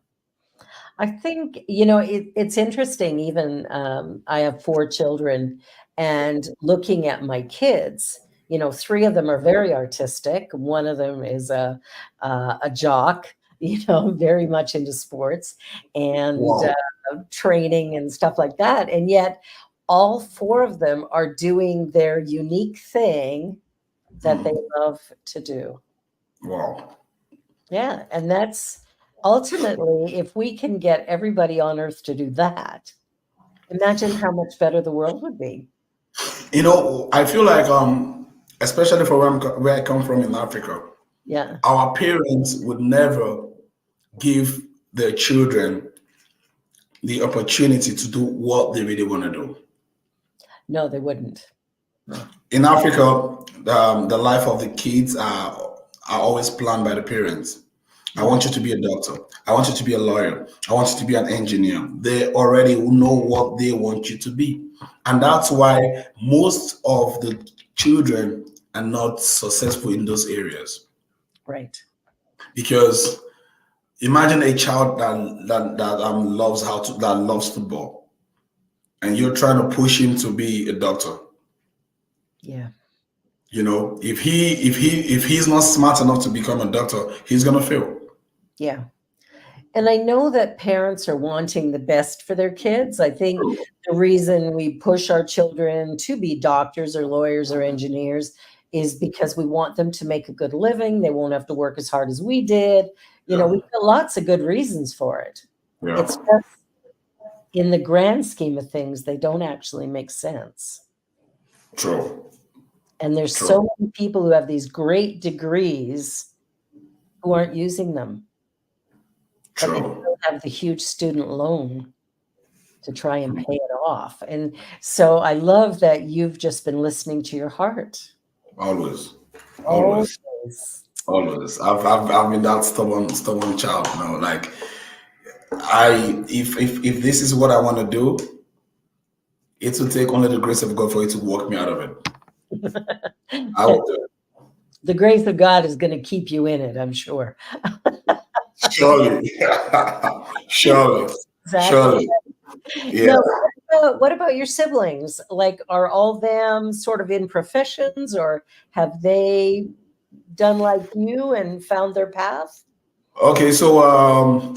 A: I think, it's interesting. Even I have 4 children, and looking at my kids, 3 of them are very artistic. One of them is a jock, very much into sports and
B: Wow.
A: training and stuff like that. And yet all 4 of them are doing their unique thing that they love to do.
B: Wow.
A: Yeah. And that's ultimately, if we can get everybody on earth to do that, imagine how much better the world would be.
B: I feel like especially for where I come from in Africa,
A: Yeah.
B: our parents would never give their children the opportunity to do what they really want to do.
A: No, they wouldn't.
B: In Africa, the life of the kids are always planned by the parents. I want you to be a doctor. I want you to be a lawyer. I want you to be an engineer. They already know what they want you to be. And that's why most of the children are not successful in those areas.
A: Right.
B: Because imagine a child that loves football, and you're trying to push him to be a doctor.
A: Yeah.
B: If he's not smart enough to become a doctor, he's gonna fail.
A: Yeah. And I know that parents are wanting the best for their kids. I think the reason we push our children to be doctors or lawyers or engineers is because we want them to make a good living. They won't have to work as hard as we did. We've got lots of good reasons for it.
B: Yeah.
A: It's just, in the grand scheme of things, they don't actually make sense.
B: True.
A: And there's so many people who have these great degrees who aren't using them. But they still have the huge student loan to try and pay it off. And so I love that you've just been listening to your heart.
B: Always.
A: Always.
B: I've been that stubborn child. Like if this is what I want to do, it will take only the grace of God for it to walk me out of it. I will do it.
A: The grace of God is going to keep you in it, I'm sure.
B: Surely. Surely.
A: Exactly.
B: Surely. Yeah.
A: Now, what about your siblings? Like, are all of them sort of in professions, or have they done like you and found their path?
B: Okay, so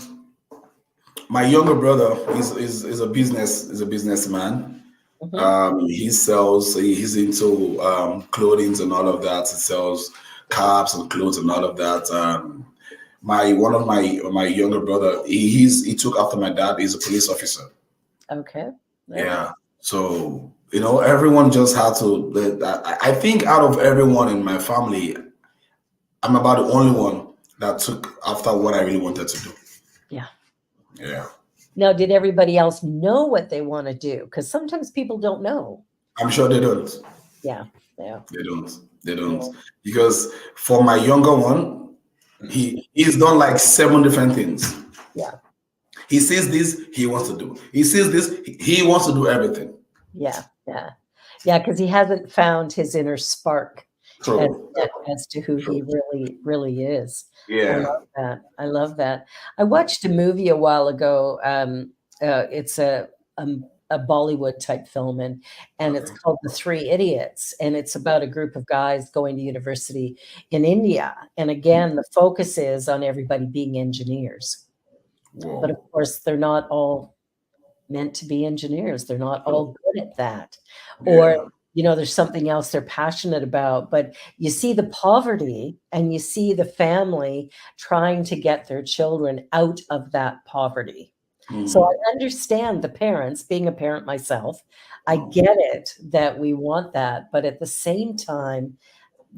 B: my younger brother is a businessman. He's into clothing and all of that. He sells caps and clothes and all of that. One of my younger brother, he took after my dad. He's a police officer.
A: Okay.
B: Yeah. So everyone just had to. I think out of everyone in my family, I'm about the only one that took after what I really wanted to do.
A: Yeah.
B: Yeah.
A: Now, did everybody else know what they want to do? Because sometimes people don't know.
B: I'm sure they don't.
A: Yeah.
B: They don't. Because for my younger one, he's done like 7 different things.
A: Yeah.
B: He sees this, he wants to do. He sees this, he wants to do everything.
A: Yeah. Yeah, because he hasn't found his inner spark as,
B: True.
A: as to who he really is. I
B: Yeah.
A: love that. I love that. I watched a movie a while ago. It's a Bollywood type film, and it's
B: Okay.
A: called The Three Idiots, and it's about a group of guys going to university in India. And again, the focus is on everybody being engineers, but of
B: Whoa.
A: course, they're not all meant to be engineers. They're not all good at that. Or,
B: Yeah.
A: there's something else they're passionate about. But you see the poverty and you see the family trying to get their children out of that poverty. So I
B: Mm.
A: understand the parents, being a parent myself, I
B: Wow.
A: get it that we want that. But at the same time,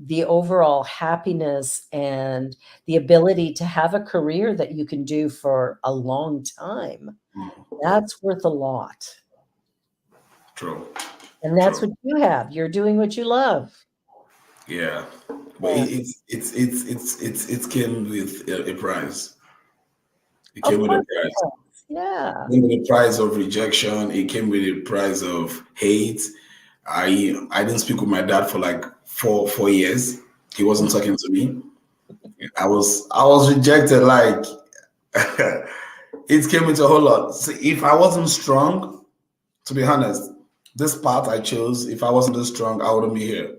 A: the overall happiness and the ability to have a career that you can do for a long time,
B: Mm.
A: that's worth a lot.
B: True.
A: And that's
B: True.
A: what you have. You're doing what you love.
B: Yeah. But
A: Yeah.
B: it came with a price. It
A: Of
B: came with a
A: course it
B: price.
A: does. Yeah.
B: It came with a price of rejection. It came with a price of hate. I didn't speak with my dad for like 4 years. He wasn't talking to me. I was rejected. Like it came with a whole lot. So if I wasn't strong, to be honest, this path I chose, if I wasn't this strong, I wouldn't be here.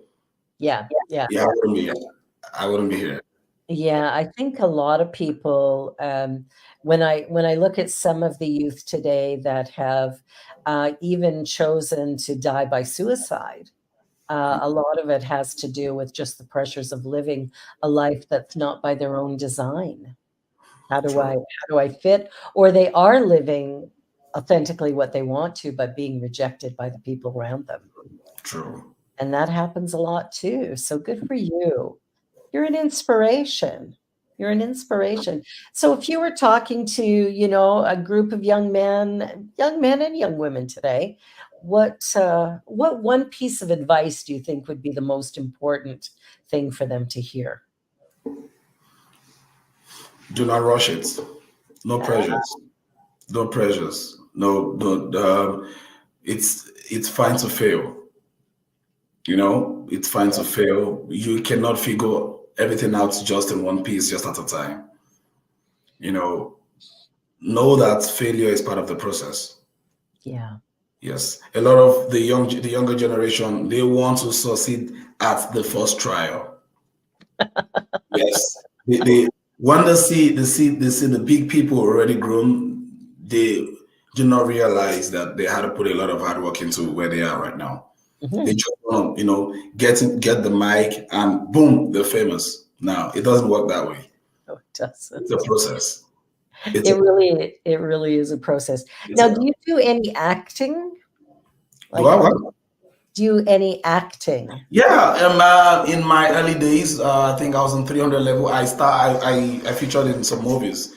A: Yeah. Yeah.
B: Yeah, I wouldn't be here. I wouldn't be here.
A: Yeah. I think a lot of people, when I look at some of the youth today that have even chosen to die by suicide, a lot of it has to do with just the pressures of living a life that's not by their own design.
B: True.
A: How do I fit? Or they are living authentically what they want to, but being rejected by the people around them.
B: True.
A: And that happens a lot too. So good for you. You're an inspiration. You're an inspiration. So if you were talking to, a group of young men and young women today, what one piece of advice do you think would be the most important thing for them to hear?
B: Do not rush it. No pressures. No pressures. No, no. It's fine to fail. It's fine to fail. You cannot figure everything out just in one piece, just at a time. You know, know that failure is part of the process.
A: Yeah.
B: Yes, a lot of the younger generation, they want to succeed at the first trial. Yes, they when they see the big people already grown, they do not realize that they had to put a lot of hard work into where they are right now. They
A: Mhm.
B: just want to, get the mic and boom, they're famous. Now it doesn't work that way.
A: No, it
B: It's a
A: doesn't.
B: process. It's a
A: It really is a process.
B: it's
A: Now,
B: a
A: do you do any acting?
B: do I
A: Like,
B: what?
A: do any acting?
B: Yeah, in my early days, I think I was on 300 level. I featured in some movies,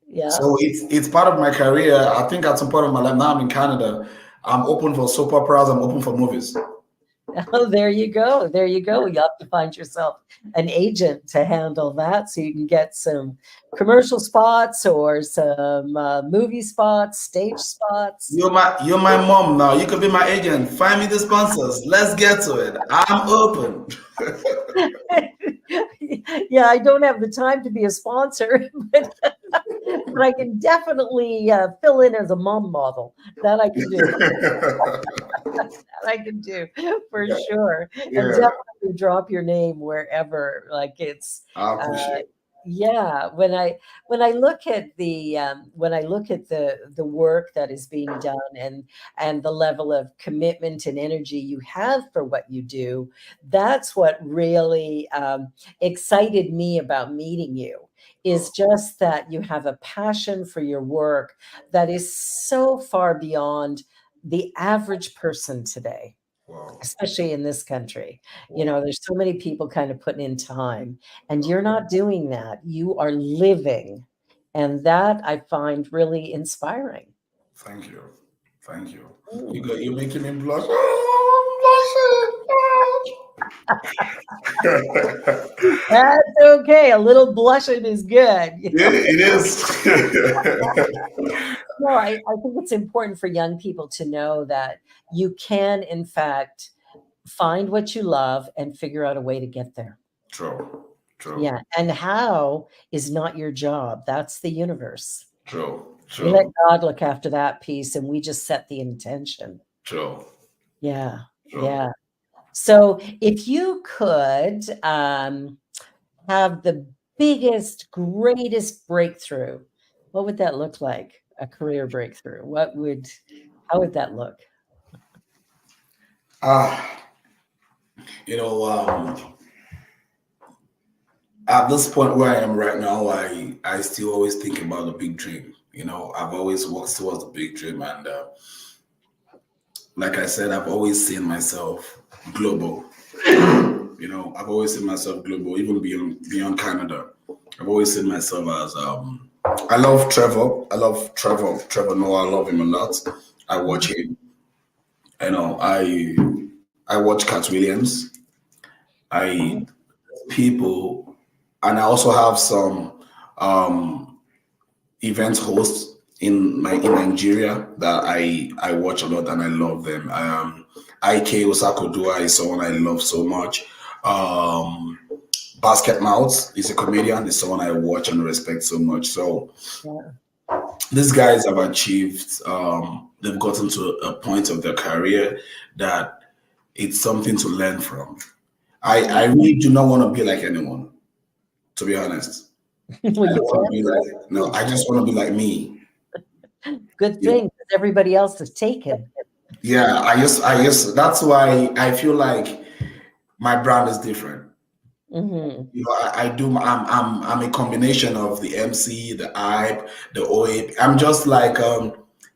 A: Yeah.
B: so it's part of my career. I think at some point of my life, now I'm in Canada. I'm open for soap operas. I'm open for movies.
A: Oh, there you go. There you go. You have to find yourself an agent to handle that so you can get some commercial spots or some movie spots, stage spots.
B: You're my mom now. You could be my agent. Find me the sponsors. Let's get to it. I'm open.
A: Yeah, I don't have the time to be a sponsor, but I can definitely fill in as a mom model. That I can do. That I can do for
B: Yeah,
A: sure. And
B: yeah.
A: definitely drop your name wherever. Like it's
B: I
A: uh,
B: appreciate it.
A: yeah. When I look at the work that is being done and the level of commitment and energy you have for what you do, that's what really excited me about meeting you. Is
B: Oh,
A: just that you have a passion for your work that is so far beyond the average person today,
B: wow,
A: especially in this country.
B: wow.
A: There's so many people kind of putting in time, and you're not doing that. You are living. And that I find really inspiring.
B: Thank you. Thank you.
A: Mm.
B: You're making me blush. Oh, I'm blushing.
A: That's okay. A little blushing is good.
B: Yeah, it is.
A: No, I think it's important for young people to know that you can, in fact, find what you love and figure out a way to get there.
B: True, true,
A: Yeah. And how is not your job. That's the universe.
B: true,
A: We let
B: true,
A: God look after that piece and we just set the intention.
B: true,
A: Yeah.
B: true.
A: Yeah. So if you could have the biggest, greatest breakthrough, what would that look like? A career breakthrough? How would that look?
B: Ah, you know, at this point where I am right now, I still always think about the big dream. I've always worked towards the big dream, and like I said, I've always seen myself global. I've always seen myself global, even beyond Canada. I've always seen myself as I love Trevor. I love Trevor. Trevor Noah. I love him a lot. I watch him. I watch Cat Williams. I people, and I also have some event hosts in Nigeria that I watch a lot and I love them. IK Osakodua is someone I love so much. Um, Basket Mouth is a comedian, is someone I watch and respect so much. So
A: Yeah.
B: these guys have achieved, they've gotten to a point of their career that it's something to learn from. I really do not want to be like anyone, to be honest.
A: Well,
B: I
A: you
B: don't want to be
A: can.
B: like, no, I just want to be like me.
A: Good
B: You know?
A: thing, because everybody else is taken.
B: Yeah, that's why I feel like my brand is different.
A: Hmm.
B: I do. I'm a combination of the MC, the hype, the OAP. I'm just like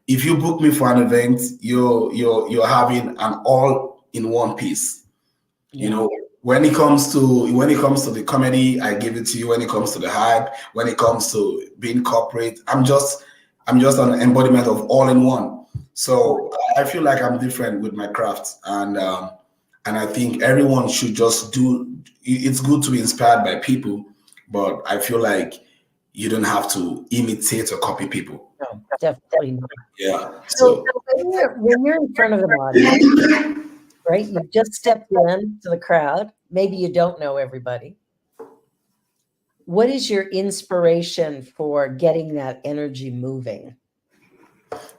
B: if you book me for an event, you're having an all in one piece. You
A: Yeah.
B: know, when it comes to the comedy, I give it to you. When it comes to the hype, when it comes to being corporate, I'm just an embodiment of all in one. So I feel like I'm different with my craft, and I think everyone should just do. It's good to be inspired by people, but I feel like you don't have to imitate or copy people.
A: No, definitely not.
B: Yeah.
A: So
B: So
A: when you're in front of an audience, right? You've just stepped in to the crowd. Maybe you don't know everybody. What is your inspiration for getting that energy moving?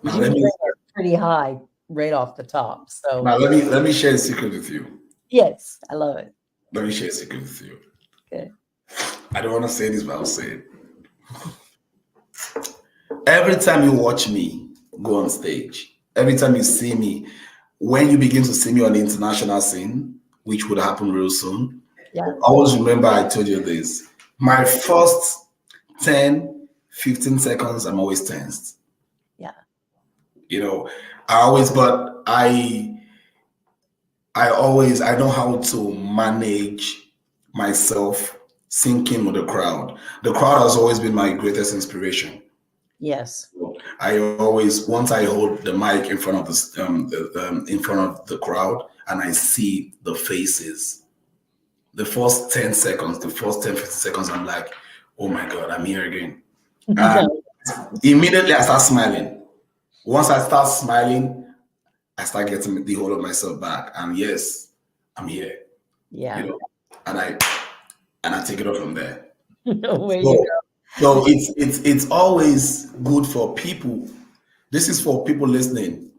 B: now
A: You
B: let
A: bring
B: me
A: it pretty high right off the top. So
B: now let me share a secret with you.
A: yes, I love it.
B: Let me share a secret with you.
A: Okay.
B: I don't want to say this, but I'll say it. Every time you watch me go on stage, every time you see me, when you begin to see me on the international scene, which would happen real soon,
A: Yeah.
B: always remember I told you this. My first 10, 15 seconds, I'm always tensed.
A: Yeah.
B: You know, but I know how to manage myself syncing with the crowd. The crowd has always been my greatest inspiration.
A: Yes.
B: I always, once I hold the mic in front of in front of the crowd, and I see the faces, the first 10 seconds, the first 10, 15 seconds, I'm like, oh my God, I'm here again. And immediately I start smiling. Once I start smiling, I start getting the whole of myself back. And yes, I'm here,
A: Yeah.
B: and I take it off from there.
A: Where you
B: So,
A: go.
B: so it's always good for people. This is for people listening.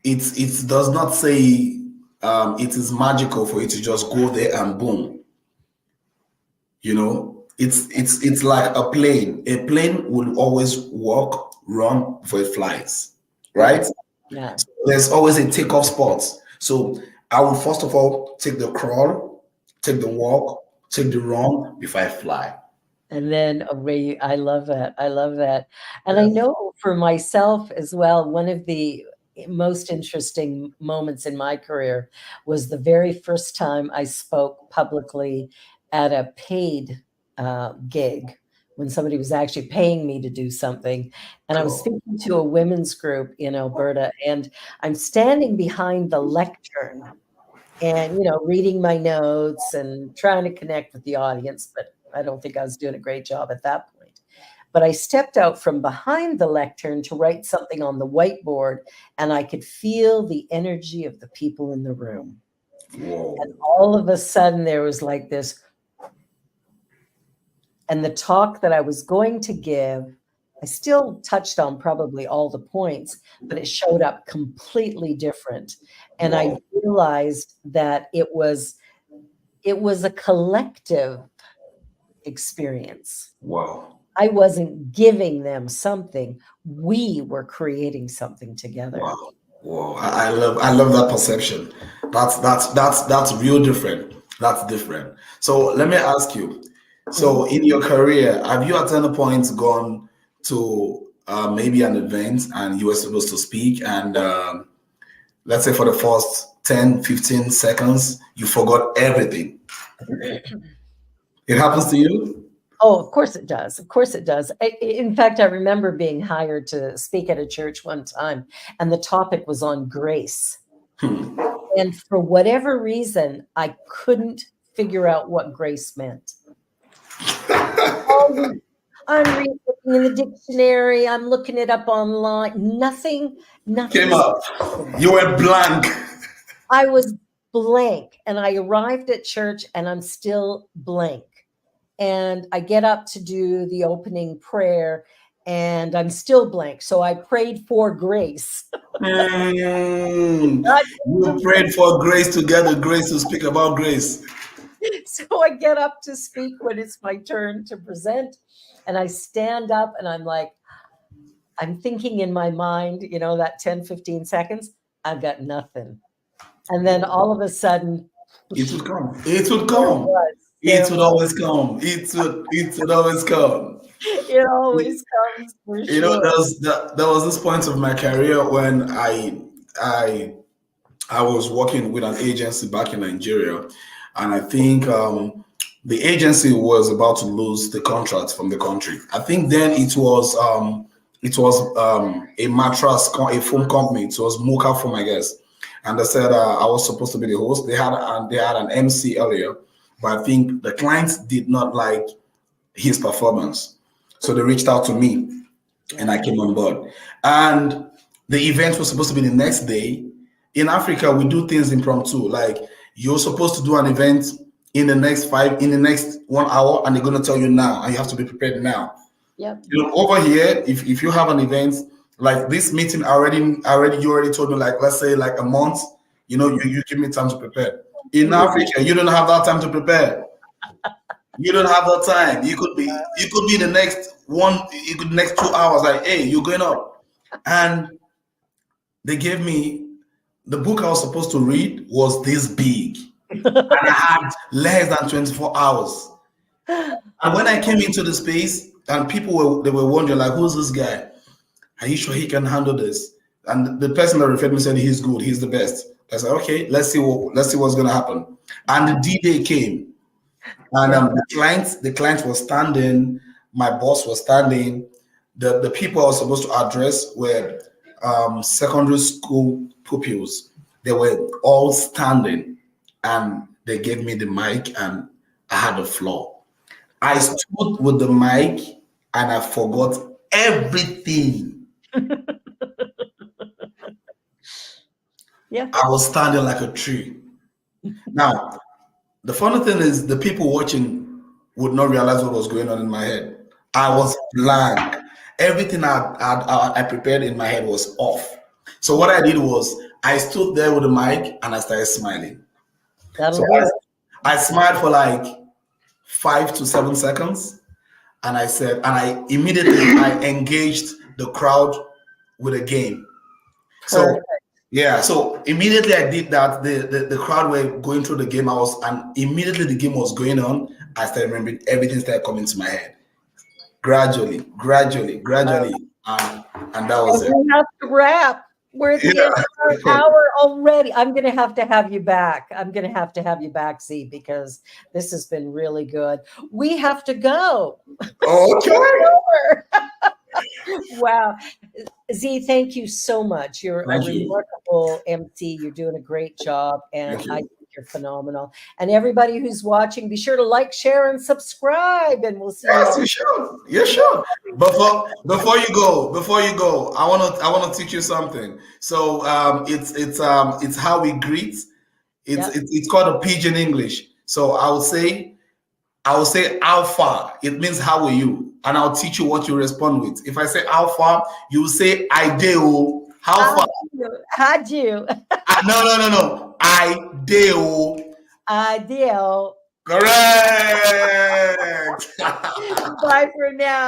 B: It does not say it is magical for you to just go there and boom. It's like a plane. A plane will always walk, run before it flies, right?
A: Yeah.
B: There's always a takeoff spot. So I will first of all take the crawl, take the walk, take the run before I fly.
A: And then I love that. I love that. And I
B: Yeah.
A: know for myself as well, one of the most interesting moments in my career was the very first time I spoke publicly at a paid gig when somebody was actually paying me to do something. And I was
B: Cool.
A: speaking to a women's group in Alberta, and I'm standing behind the lectern and reading my notes and trying to connect with the audience, but I don't think I was doing a great job at that point. But I stepped out from behind the lectern to write something on the whiteboard, and I could feel the energy of the people in the room.
B: Whoa.
A: And all of a sudden, there was like this. And the talk that I was going to give, I still touched on probably all the points, but it showed up completely different. And
B: Wow.
A: I realized that it was a collective experience.
B: Wow.
A: I wasn't giving them something. We were creating something together.
B: Wow. Wow. I love that perception. That's real different. That's different. So let me ask you. So in your career, have you at any point gone to maybe an event and you were supposed to speak and let's say for the first 10, 15 seconds, you forgot everything? It happens to you?
A: Oh, of course it does. Of course it does. In fact, I remember being hired to speak at a church one time, and the topic was on grace. And for whatever reason, I couldn't figure out what grace meant. I'm reading in the dictionary. I'm looking it up online. Nothing
B: Came up. You were blank.
A: I was blank, and I arrived at church and I'm still blank. And I get up to do the opening prayer and I'm still blank. So I prayed for grace.
B: You prayed for grace to get the grace to speak about grace.
A: So I get up to speak when it's my turn to present, and I stand up and I'm like, I'm thinking in my mind, you know, that 10, 15 seconds, I've got nothing. And then all of a sudden,
B: it would come. It would come. It would always come. It would always come.
A: It always comes. For
B: you know, there was this point of my career when I was working with an agency back in Nigeria, and I think the agency was about to lose the contract from the country. I think then it was a mattress, a foam company. It was Mocha Foam, I guess. And they said I was supposed to be the host. They had an MC earlier, but I think the clients did not like his performance. So they reached out to me and I came on board. And the event was supposed to be the next day. In Africa, we do things impromptu. Like you're supposed to do an event in the next 1 hour, and they're going to tell you now, and you have to be prepared now.
A: Yep.
B: You know, over here, if you have an event like this meeting you already told me, like, let's say like a month, you know, you give me time to prepare. In Africa, you don't have that time to prepare. You don't have that time. You could be the next 2 hours, like, hey, you're going up. And they gave me the book I was supposed to read was this big. And I had less than 24 hours. And when I came into the space and people were wondering, like, who's this guy? Are you sure he can handle this? And the person that referred me said he's good, he's the best. I said, okay, let's see what's gonna happen. And the D-Day came. And the client was standing, my boss was standing, the people I was supposed to address were secondary school pupils. They were all standing, and they gave me the mic and I had the floor. I stood with the mic and I forgot everything.
A: Yeah.
B: I was standing like a tree. Now, the funny thing is the people watching would not realize what was going on in my head. I was blank. Everything I prepared in my head was off. So what I did was I stood there with the mic and I started smiling. I smiled for like 5 to 7 seconds, and I immediately engaged the crowd with a game. So yeah, so immediately I did that. The crowd were going through the game. And immediately the game was going on. I started remembering everything started coming to my head. Gradually, and that was it.
A: We have to wrap. We're at the end of our hour already. I'm going to have you back. I'm going to have you back, Z, because this has been really good. We have to go.
B: Okay.
A: Wow. Z, thank you so much. You're a remarkable MC. You're doing a great job. And I think you're phenomenal. And everybody who's watching, be sure to like, share, and subscribe. And we'll see
B: Yes,
A: you.
B: you should. You should. Before you go, I wanna teach you something. So it's how we greet. It's called a pidgin English. So I will say how far. It means how are you, and I'll teach you what you respond with. If I say how far, you will say I do. How far?
A: Had you?
B: No. I do.
A: Ideal.
B: Correct.
A: Bye for now.